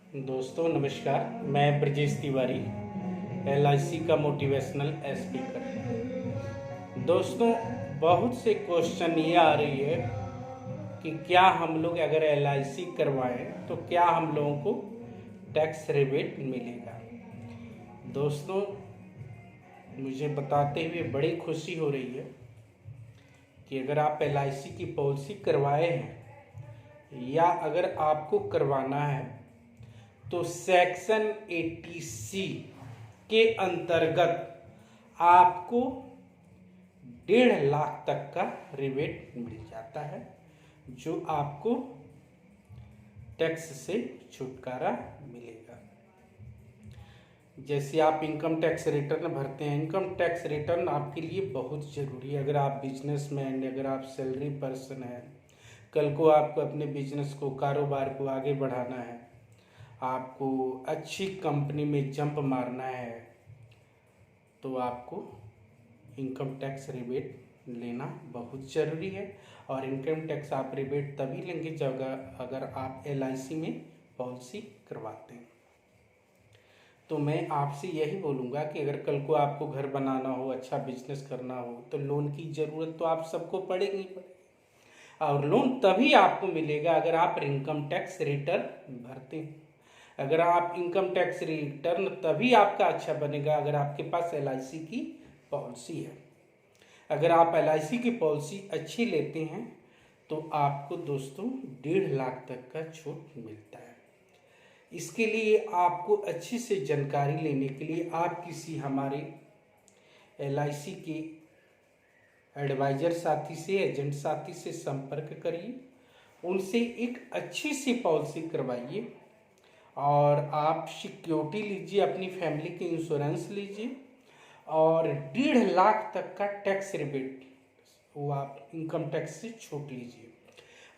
दोस्तों नमस्कार। मैं ब्रजेश तिवारी, LIC का मोटिवेशनल स्पीकर। दोस्तों, बहुत से क्वेश्चन ये आ रही है कि क्या हम लोग अगर LIC करवाएं तो क्या हम लोगों को टैक्स रिबेट मिलेगा। दोस्तों, मुझे बताते हुए बड़ी खुशी हो रही है कि अगर आप LIC की पॉलिसी करवाए हैं या अगर आपको करवाना है तो सेक्शन 80C के अंतर्गत आपको 1.5 लाख तक का रिबेट मिल जाता है, जो आपको टैक्स से छुटकारा मिलेगा। जैसे आप इनकम टैक्स रिटर्न भरते हैं, इनकम टैक्स रिटर्न आपके लिए बहुत ज़रूरी है। अगर आप बिजनेसमैन, अगर आप सैलरी पर्सन हैं, कल को आपको अपने बिजनेस को, कारोबार को आगे बढ़ाना है, आपको अच्छी कंपनी में जंप मारना है, तो आपको इनकम टैक्स रिबेट लेना बहुत ज़रूरी है। और इनकम टैक्स आप रिबेट तभी लेंगे जब अगर आप LIC में पॉलिसी करवाते हैं। तो मैं आपसे यही बोलूँगा कि अगर कल को आपको घर बनाना हो, अच्छा बिजनेस करना हो, तो लोन की ज़रूरत तो आप सबको पड़ेगी ही पड़ेगी। और लोन तभी आपको मिलेगा अगर आप इनकम टैक्स रिटर्न भरते हैं। अगर आप इनकम टैक्स रिटर्न तभी आपका अच्छा बनेगा अगर आपके पास LIC की पॉलिसी है। अगर आप LIC की पॉलिसी अच्छी लेते हैं तो आपको दोस्तों 1.5 लाख तक का छूट मिलता है। इसके लिए आपको अच्छी से जानकारी लेने के लिए आप किसी हमारे LIC के एडवाइजर साथी से, एजेंट साथी से संपर्क करिए, उनसे एक अच्छी सी पॉलिसी करवाइए और आप सिक्योरिटी लीजिए, अपनी फैमिली के इंश्योरेंस लीजिए और 1.5 लाख तक का टैक्स रिबेट वो आप इनकम टैक्स से छूट लीजिए।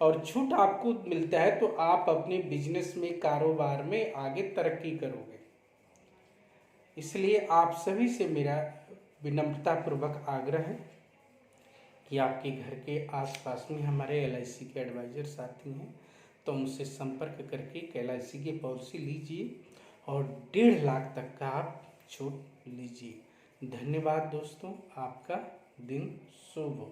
और छूट आपको मिलता है तो आप अपने बिजनेस में, कारोबार में आगे तरक्की करोगे। इसलिए आप सभी से मेरा विनम्रतापूर्वक आग्रह है कि आपके घर के आसपास में हमारे LIC के एडवाइजर साथी हैं, तो उनसे संपर्क करके LIC की पॉलिसी लीजिए और 1.5 लाख तक का आप छूट लीजिए। धन्यवाद दोस्तों, आपका दिन शुभ हो।